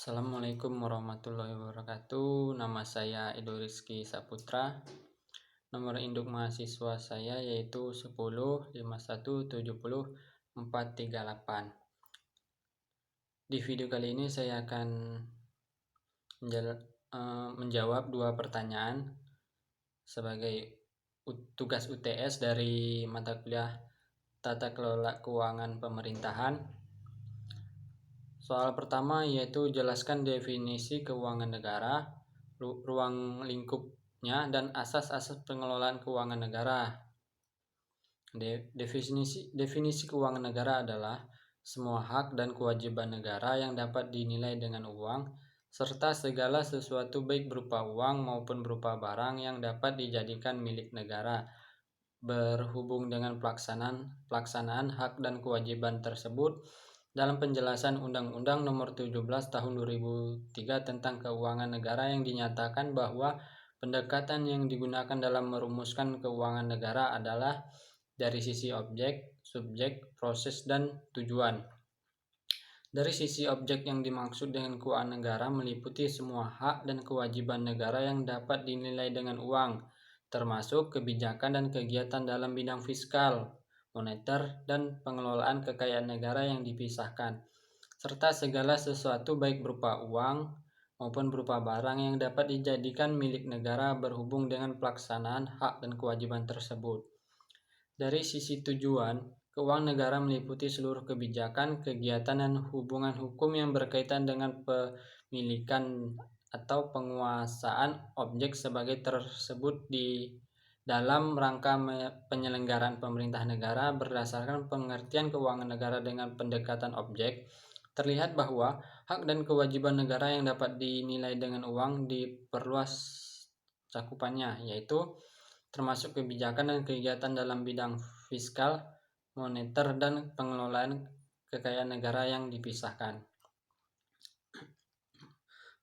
Assalamualaikum warahmatullahi wabarakatuh. Nama saya Edo Rizky Saputra. Nomor induk mahasiswa saya yaitu 1051700438. Di video kali ini saya akan menjawab dua pertanyaan sebagai tugas UTS dari mata kuliah Tata Kelola Keuangan Pemerintahan. Soal pertama yaitu jelaskan definisi keuangan negara, ruang lingkupnya, dan asas-asas pengelolaan keuangan negara. Definisi keuangan negara adalah semua hak dan kewajiban negara yang dapat dinilai dengan uang, serta segala sesuatu baik berupa uang maupun berupa barang yang dapat dijadikan milik negara, berhubung dengan pelaksanaan hak dan kewajiban tersebut dalam penjelasan Undang-Undang Nomor 17 Tahun 2003 tentang Keuangan Negara, yang dinyatakan bahwa pendekatan yang digunakan dalam merumuskan keuangan negara adalah dari sisi objek, subjek, proses, dan tujuan. Dari sisi objek, yang dimaksud dengan keuangan negara meliputi semua hak dan kewajiban negara yang dapat dinilai dengan uang, termasuk kebijakan dan kegiatan dalam bidang fiskal, moneter, dan pengelolaan kekayaan negara yang dipisahkan, serta segala sesuatu baik berupa uang maupun berupa barang yang dapat dijadikan milik negara berhubung dengan pelaksanaan hak dan kewajiban tersebut. Dari sisi tujuan, keuangan negara meliputi seluruh kebijakan, kegiatan, dan hubungan hukum yang berkaitan dengan pemilikan atau penguasaan objek sebagai tersebut di dalam rangka penyelenggaraan pemerintah negara. Berdasarkan pengertian keuangan negara dengan pendekatan objek, terlihat bahwa hak dan kewajiban negara yang dapat dinilai dengan uang diperluas cakupannya, yaitu termasuk kebijakan dan kegiatan dalam bidang fiskal, moneter, dan pengelolaan kekayaan negara yang dipisahkan.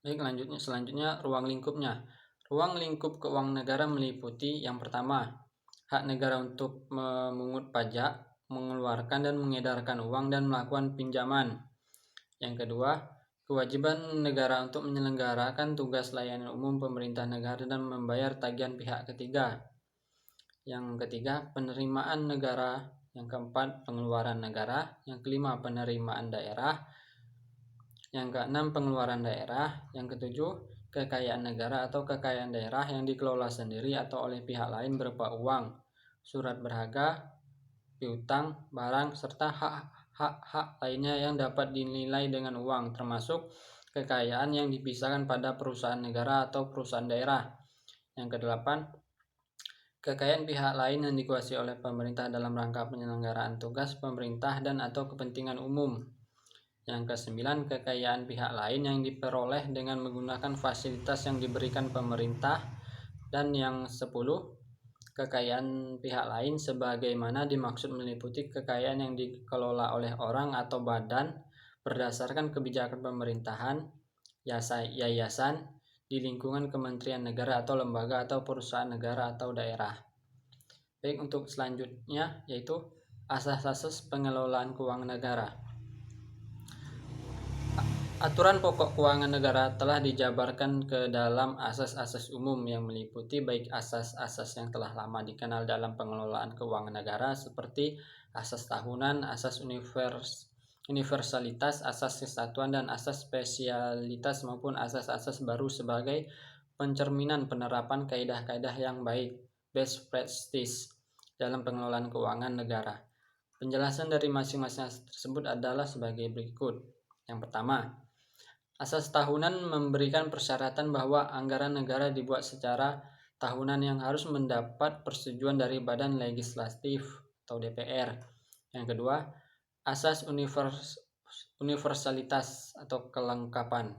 Baik, selanjutnya ruang lingkupnya. Ruang lingkup keuangan negara meliputi yang pertama, hak negara untuk memungut pajak, mengeluarkan dan mengedarkan uang dan melakukan pinjaman. Yang kedua, kewajiban negara untuk menyelenggarakan tugas layanan umum pemerintah negara dan membayar tagihan pihak ketiga. Yang ketiga, penerimaan negara. Yang keempat, pengeluaran negara. Yang kelima, penerimaan daerah. Yang keenam, pengeluaran daerah. Yang ketujuh, kekayaan negara atau kekayaan daerah yang dikelola sendiri atau oleh pihak lain berupa uang, surat berharga, piutang, barang, serta hak-hak lainnya yang dapat dinilai dengan uang, termasuk kekayaan yang dipisahkan pada perusahaan negara atau perusahaan daerah. Yang kedelapan, kekayaan pihak lain yang dikuasai oleh pemerintah dalam rangka penyelenggaraan tugas pemerintah dan atau kepentingan umum. Yang kesembilan, kekayaan pihak lain yang diperoleh dengan menggunakan fasilitas yang diberikan pemerintah. Dan yang 10, kekayaan pihak lain sebagaimana dimaksud meliputi kekayaan yang dikelola oleh orang atau badan berdasarkan kebijakan pemerintahan, yayasan, di lingkungan kementerian negara atau lembaga atau perusahaan negara atau daerah. Baik, untuk selanjutnya yaitu asas-asas pengelolaan keuangan negara. Aturan pokok keuangan negara telah dijabarkan ke dalam asas-asas umum yang meliputi baik asas-asas yang telah lama dikenal dalam pengelolaan keuangan negara seperti asas tahunan, asas universalitas, asas kesatuan, dan asas spesialitas, maupun asas-asas baru sebagai pencerminan penerapan kaidah-kaidah yang baik, best practice, dalam pengelolaan keuangan negara. Penjelasan dari masing-masing asas tersebut adalah sebagai berikut. Yang pertama, asas tahunan memberikan persyaratan bahwa anggaran negara dibuat secara tahunan yang harus mendapat persetujuan dari Badan Legislatif atau DPR. Yang kedua, asas universalitas atau kelengkapan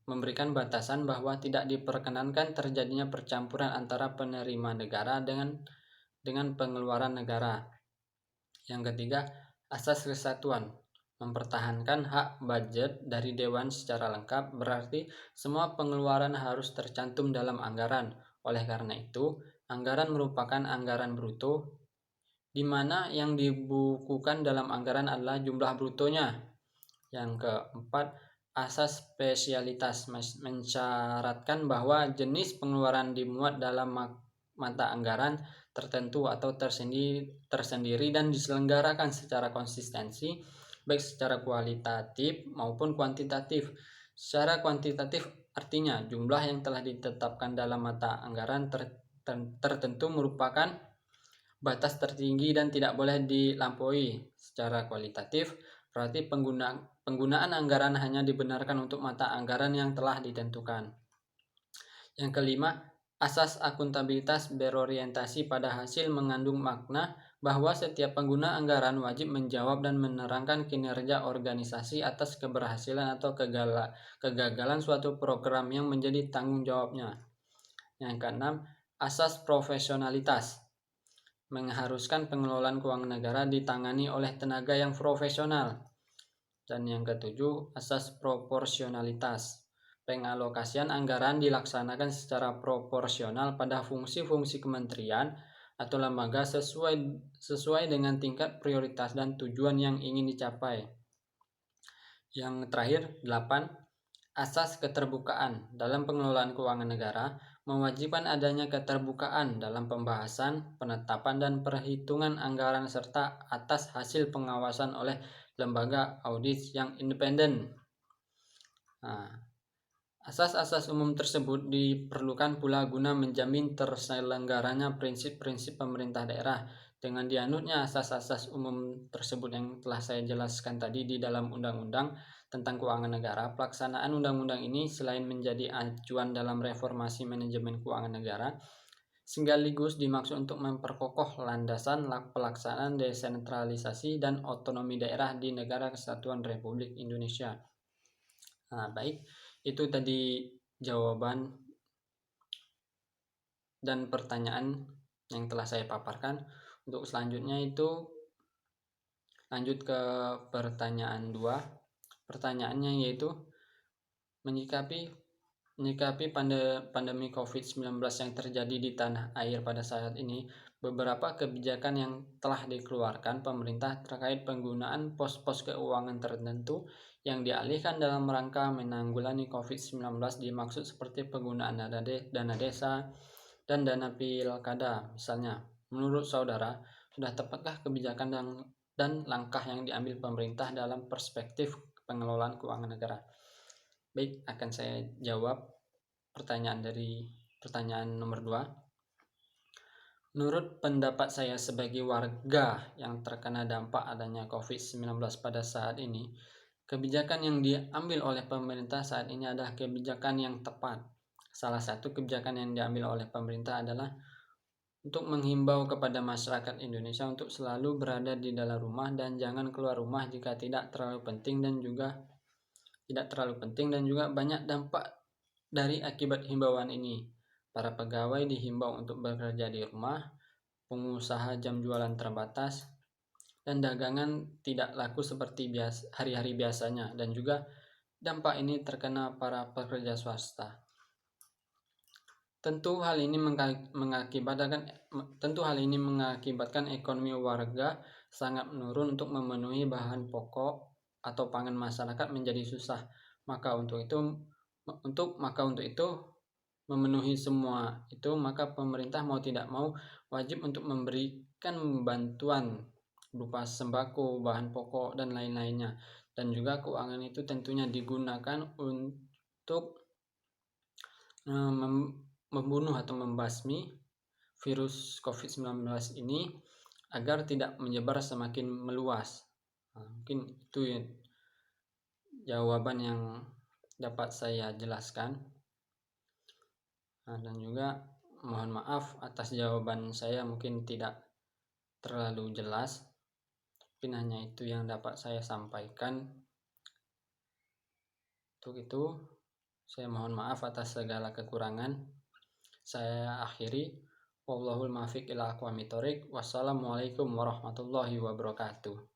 memberikan batasan bahwa tidak diperkenankan terjadinya percampuran antara penerima negara dengan pengeluaran negara. Yang ketiga, asas kesatuan mempertahankan hak budget dari Dewan secara lengkap, berarti semua pengeluaran harus tercantum dalam anggaran. Oleh karena itu, anggaran merupakan anggaran bruto, di mana yang dibukukan dalam anggaran adalah jumlah brutonya. Yang keempat, asas spesialitas mensyaratkan bahwa jenis pengeluaran dimuat dalam mata anggaran tertentu atau tersendiri dan diselenggarakan secara konsistensi, baik secara kualitatif maupun kuantitatif. Secara kuantitatif artinya jumlah yang telah ditetapkan dalam mata anggaran tertentu merupakan batas tertinggi dan tidak boleh dilampaui. Secara kualitatif berarti penggunaan anggaran hanya dibenarkan untuk mata anggaran yang telah ditentukan. Yang kelima, asas akuntabilitas berorientasi pada hasil mengandung makna bahwa setiap pengguna anggaran wajib menjawab dan menerangkan kinerja organisasi atas keberhasilan atau kegagalan suatu program yang menjadi tanggung jawabnya. Yang keenam, asas profesionalitas mengharuskan pengelolaan keuangan negara ditangani oleh tenaga yang profesional. Dan yang ketujuh, asas proporsionalitas. Pengalokasian anggaran dilaksanakan secara proporsional pada fungsi-fungsi kementerian atau lembaga sesuai dengan tingkat prioritas dan tujuan yang ingin dicapai. Yang terakhir, 8. Asas keterbukaan. Dalam pengelolaan keuangan negara, mewajibkan adanya keterbukaan dalam pembahasan, penetapan, dan perhitungan anggaran serta atas hasil pengawasan oleh lembaga audit yang independen. Asas-asas umum tersebut diperlukan pula guna menjamin terselenggaranya prinsip-prinsip pemerintah daerah. Dengan dianutnya asas-asas umum tersebut yang telah saya jelaskan tadi di dalam Undang-Undang tentang Keuangan Negara, pelaksanaan undang-undang ini selain menjadi acuan dalam reformasi manajemen keuangan negara, sekaligus dimaksud untuk memperkokoh landasan pelaksanaan desentralisasi dan otonomi daerah di Negara Kesatuan Republik Indonesia. Baik, itu tadi jawaban dan pertanyaan yang telah saya paparkan. Untuk selanjutnya itu lanjut ke pertanyaan 2. Pertanyaannya yaitu menyikapi pandemi COVID-19 yang terjadi di tanah air pada saat ini, beberapa kebijakan yang telah dikeluarkan pemerintah terkait penggunaan pos-pos keuangan tertentu yang dialihkan dalam rangka menanggulangi COVID-19 dimaksud seperti penggunaan dana desa dan dana pilkada. Misalnya, menurut saudara, sudah tepatkah kebijakan dan langkah yang diambil pemerintah dalam perspektif pengelolaan keuangan negara? Baik, akan saya jawab pertanyaan nomor 2. Menurut pendapat saya sebagai warga yang terkena dampak adanya COVID-19 pada saat ini, kebijakan yang diambil oleh pemerintah saat ini adalah kebijakan yang tepat. Salah satu kebijakan yang diambil oleh pemerintah adalah untuk menghimbau kepada masyarakat Indonesia untuk selalu berada di dalam rumah dan jangan keluar rumah jika tidak terlalu penting dan juga banyak dampak dari akibat himbauan ini. Para pegawai dihimbau untuk bekerja di rumah, pengusaha jam jualan terbatas, dan dagangan tidak laku seperti hari-hari biasanya, dan juga dampak ini terkena para pekerja swasta. Tentu hal ini mengakibatkan ekonomi warga sangat menurun untuk memenuhi bahan pokok atau pangan masyarakat menjadi susah. Maka untuk itu memenuhi semua itu, maka pemerintah mau tidak mau wajib untuk memberikan bantuan berupa sembako, bahan pokok, dan lain-lainnya. Dan juga keuangan itu tentunya digunakan untuk membunuh atau membasmi virus COVID-19 ini agar tidak menyebar semakin meluas. Mungkin itu ya jawaban yang dapat saya jelaskan. Dan juga mohon maaf atas jawaban saya mungkin tidak terlalu jelas. Mungkin hanya itu yang dapat saya sampaikan. Untuk itu saya mohon maaf atas segala kekurangan. Saya akhiri. Wallahul muwaffiq ila aqwamit thoriq. Wassalamualaikum warahmatullahi wabarakatuh.